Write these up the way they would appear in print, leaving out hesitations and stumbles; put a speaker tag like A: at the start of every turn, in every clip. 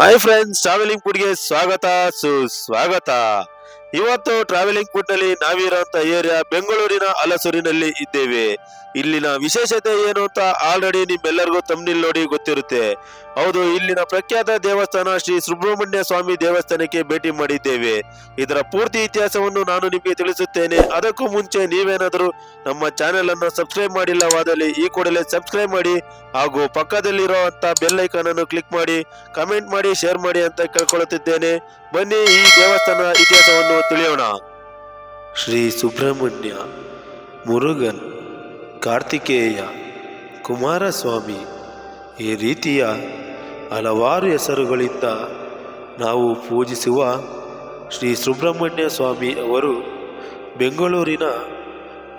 A: Hi friends, travelling food ಗೆ ಸ್ವಾಗತ ಸುಸ್ವಾಗತ. ಇವತ್ತು ಟ್ರಾವೆಲಿಂಗ್ ಫುಡ್ ನಲ್ಲಿ ನಾವಿರುವಂತ ಏರಿಯಾ ಬೆಂಗಳೂರಿನ ಹಲಸೂರಿನಲ್ಲಿ ಇದ್ದೇವೆ. ಇಲ್ಲಿನ ವಿಶೇಷತೆ ಏನು ಅಂತ ಆಲ್ರೆಡಿ ನಿಮ್ಮೆಲ್ಲರಿಗೂ ತಮ್ನಿಲ್ ನೋಡಿ ಗೊತ್ತಿರುತ್ತೆ. ಹೌದು, ಇಲ್ಲಿನ ಪ್ರಖ್ಯಾತ ದೇವಸ್ಥಾನ ಶ್ರೀ ಸುಬ್ರಹ್ಮಣ್ಯ ಸ್ವಾಮಿ ದೇವಸ್ಥಾನಕ್ಕೆ ಭೇಟಿ ಮಾಡಿದ್ದೇವೆ. ಇದರ ಪೂರ್ತಿ ಇತಿಹಾಸವನ್ನು ನಾನು ನಿಮಗೆ ತಿಳಿಸುತ್ತೇನೆ. ಅದಕ್ಕೂ ಮುಂಚೆ ನೀವೇನಾದರೂ ನಮ್ಮ ಚಾನೆಲ್ ಅನ್ನು ಸಬ್ಸ್ಕ್ರೈಬ್ ಮಾಡಿಲ್ಲವಾದಲ್ಲಿ ಈ ಕೂಡಲೇ ಸಬ್ಸ್ಕ್ರೈಬ್ ಮಾಡಿ ಹಾಗೂ ಪಕ್ಕದಲ್ಲಿರುವಂತ ಬೆಲ್ ಐಕಾನ್ ಅನ್ನು ಕ್ಲಿಕ್ ಮಾಡಿ, ಕಮೆಂಟ್ ಮಾಡಿ, ಶೇರ್ ಮಾಡಿ ಅಂತ ಕೇಳ್ಕೊಳ್ಳುತ್ತಿದ್ದೇನೆ. ಬನ್ನಿ ಈ ದೇವಸ್ಥಾನ ಇತಿಹಾಸವನ್ನು ತಿಳಿಯೋಣ. ಶ್ರೀ ಸುಬ್ರಹ್ಮಣ್ಯ, ಮುರುಗನ್, ಕಾರ್ತಿಕೇಯ, ಕುಮಾರಸ್ವಾಮಿ ಈ ರೀತಿಯ ಹಲವಾರು ಹೆಸರುಗಳಿಂದ ನಾವು ಪೂಜಿಸುವ ಶ್ರೀ ಸುಬ್ರಹ್ಮಣ್ಯ ಸ್ವಾಮಿ ಅವರು ಬೆಂಗಳೂರಿನ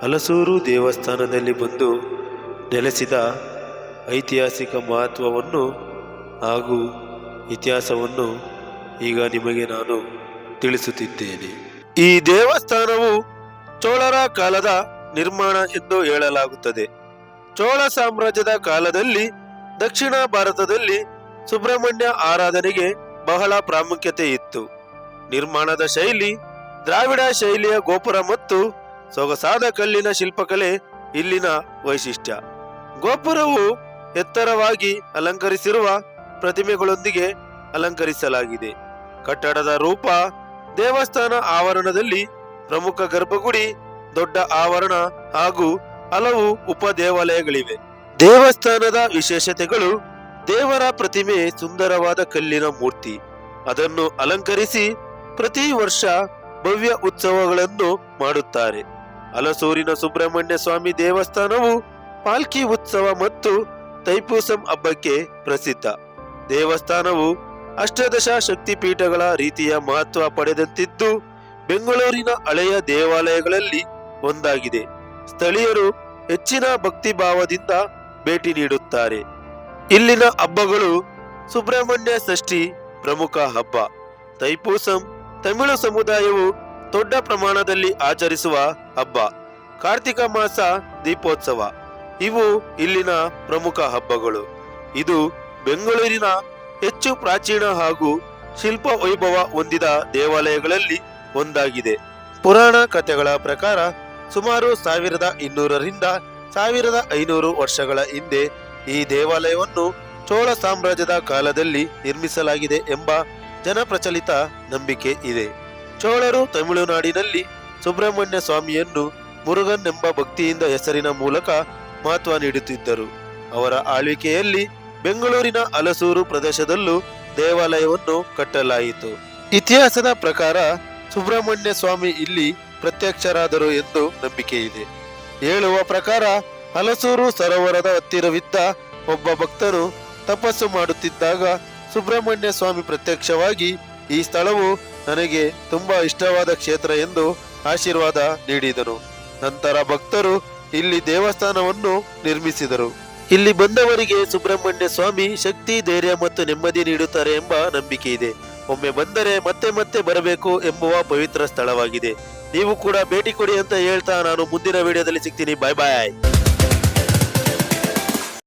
A: ಹಲಸೂರು ದೇವಸ್ಥಾನದಲ್ಲಿ ಬಂದು ನೆಲೆಸಿದ ಐತಿಹಾಸಿಕ ಮಹತ್ವವನ್ನು ಹಾಗೂ ಇತಿಹಾಸವನ್ನು ಈಗ ನಿಮಗೆ ನಾನು ತಿಳಿಸುತ್ತಿದ್ದೇನೆ. ಈ ದೇವಸ್ಥಾನವು ಚೋಳರ ಕಾಲದ ನಿರ್ಮಾಣ ಎಂದು ಹೇಳಲಾಗುತ್ತದೆ. ಚೋಳ ಸಾಮ್ರಾಜ್ಯದ ಕಾಲದಲ್ಲಿ ದಕ್ಷಿಣ ಭಾರತದಲ್ಲಿ ಸುಬ್ರಹ್ಮಣ್ಯ ಆರಾಧನೆಗೆ ಬಹಳ ಪ್ರಾಮುಖ್ಯತೆ ಇತ್ತು. ನಿರ್ಮಾಣದ ಶೈಲಿ ದ್ರಾವಿಡ ಶೈಲಿಯ ಗೋಪುರ ಮತ್ತು ಸೊಗಸಾದ ಕಲ್ಲಿನ ಶಿಲ್ಪಕಲೆ ಇಲ್ಲಿನ ವೈಶಿಷ್ಟ್ಯ. ಗೋಪುರವು ಎತ್ತರವಾಗಿ ಅಲಂಕರಿಸಿರುವ ಪ್ರತಿಮೆಗಳೊಂದಿಗೆ ಅಲಂಕರಿಸಲಾಗಿದೆ. ಕಟ್ಟಡದ ರೂಪ ದೇವಸ್ಥಾನ ಆವರಣದಲ್ಲಿ ಪ್ರಮುಖ ಗರ್ಭಗುಡಿ, ದೊಡ್ಡ ಆವರಣ ಹಾಗೂ ಹಲವು ಉಪ ದೇವಾಲಯಗಳಿವೆ. ದೇವಸ್ಥಾನದ ವಿಶೇಷತೆಗಳು: ದೇವರ ಪ್ರತಿಮೆ ಸುಂದರವಾದ ಕಲ್ಲಿನ ಮೂರ್ತಿ. ಅದನ್ನು ಅಲಂಕರಿಸಿ ಪ್ರತಿ ವರ್ಷ ಭವ್ಯ ಉತ್ಸವಗಳನ್ನು ಮಾಡುತ್ತಾರೆ. ಹಲಸೂರಿನ ಸುಬ್ರಹ್ಮಣ್ಯ ಸ್ವಾಮಿ ದೇವಸ್ಥಾನವು ಪಾಲ್ಕಿ ಉತ್ಸವ ಮತ್ತು ತೈಪೂಸಂ ಹಬ್ಬಕ್ಕೆ ಪ್ರಸಿದ್ಧ. ದೇವಸ್ಥಾನವು ಅಷ್ಟದಶ ಶಕ್ತಿಪೀಠಗಳ ರೀತಿಯ ಮಹತ್ವ ಪಡೆದಂತಿದ್ದು ಬೆಂಗಳೂರಿನ ಹಳೆಯ ದೇವಾಲಯಗಳಲ್ಲಿ ಒಂದಾಗಿದೆ. ಸ್ಥಳೀಯರು ಹೆಚ್ಚಿನ ಭಕ್ತಿಭಾವದಿಂದ ಭೇಟಿ ನೀಡುತ್ತಾರೆ. ಇಲ್ಲಿನ ಹಬ್ಬಗಳು: ಸುಬ್ರಹ್ಮಣ್ಯ ಷಷ್ಠಿ ಪ್ರಮುಖ ಹಬ್ಬ, ತೈಪೂಸಂ ತಮಿಳು ಸಮುದಾಯವು ದೊಡ್ಡ ಪ್ರಮಾಣದಲ್ಲಿ ಆಚರಿಸುವ ಹಬ್ಬ, ಕಾರ್ತಿಕ ಮಾಸ ದೀಪೋತ್ಸವ ಇವು ಇಲ್ಲಿನ ಪ್ರಮುಖ ಹಬ್ಬಗಳು. ಇದು ಬೆಂಗಳೂರಿನ ಹೆಚ್ಚು ಪ್ರಾಚೀನ ಹಾಗೂ ಶಿಲ್ಪ ವೈಭವ ಹೊಂದಿದ ದೇವಾಲಯಗಳಲ್ಲಿ ಒಂದಾಗಿದೆ. ಪುರಾಣ ಕಥೆಗಳ ಪ್ರಕಾರ ಸುಮಾರು 1200ರಿಂದ 1500 ವರ್ಷಗಳ ಹಿಂದೆ ಈ ದೇವಾಲಯವನ್ನು ಚೋಳ ಸಾಮ್ರಾಜ್ಯದ ಕಾಲದಲ್ಲಿ ನಿರ್ಮಿಸಲಾಗಿದೆ ಎಂಬ ಜನಪ್ರಚಲಿತ ನಂಬಿಕೆ ಇದೆ. ಚೋಳರು ತಮಿಳುನಾಡಿನಲ್ಲಿ ಸುಬ್ರಹ್ಮಣ್ಯ ಸ್ವಾಮಿಯನ್ನು ಮುರುಗನ್ ಎಂಬ ಭಕ್ತಿಯಿಂದ ಹೆಸರಿನ ಮೂಲಕ ಮಹತ್ವ ನೀಡುತ್ತಿದ್ದರು. ಅವರ ಆಳ್ವಿಕೆಯಲ್ಲಿ ಬೆಂಗಳೂರಿನ ಹಲಸೂರು ಪ್ರದೇಶದಲ್ಲೂ ದೇವಾಲಯವನ್ನು ಕಟ್ಟಲಾಯಿತು. ಇತಿಹಾಸದ ಪ್ರಕಾರ ಸುಬ್ರಹ್ಮಣ್ಯ ಸ್ವಾಮಿ ಇಲ್ಲಿ ಪ್ರತ್ಯಕ್ಷರಾದರು ಎಂದು ನಂಬಿಕೆ ಇದೆ. ಹೇಳುವ ಪ್ರಕಾರ ಹಲಸೂರು ಸರೋವರದ ಹತ್ತಿರವಿದ್ದ ಒಬ್ಬ ಭಕ್ತನು ತಪಸ್ಸು ಮಾಡುತ್ತಿದ್ದಾಗ ಸುಬ್ರಹ್ಮಣ್ಯ ಸ್ವಾಮಿ ಪ್ರತ್ಯಕ್ಷವಾಗಿ ಈ ಸ್ಥಳವು ನನಗೆ ತುಂಬಾ ಇಷ್ಟವಾದ ಕ್ಷೇತ್ರ ಎಂದು ಆಶೀರ್ವಾದ ನೀಡಿದನು. ನಂತರ ಭಕ್ತರು ಇಲ್ಲಿ ದೇವಸ್ಥಾನವನ್ನು ನಿರ್ಮಿಸಿದರು. ಇಲ್ಲಿ ಬಂದವರಿಗೆ ಸುಬ್ರಹ್ಮಣ್ಯ ಸ್ವಾಮಿ ಶಕ್ತಿ, ಧೈರ್ಯ ಮತ್ತು ನೆಮ್ಮದಿ ನೀಡುತ್ತಾರೆ ಎಂಬ ನಂಬಿಕೆ ಇದೆ. ಒಮ್ಮೆ ಬಂದರೆ ಮತ್ತೆ ಮತ್ತೆ ಬರಬೇಕು ಎಂಬುವ ಪವಿತ್ರ ಸ್ಥಳವಾಗಿದೆ. ನೀವು ಕೂಡ ಭೇಟಿ ಕೊಡಿ ಅಂತ ಹೇಳ್ತಾ ನಾನು ಮುಂದಿನ ವಿಡಿಯೋದಲ್ಲಿ ಸಿಗ್ತೀನಿ. ಬಾಯ್ ಬಾಯ್.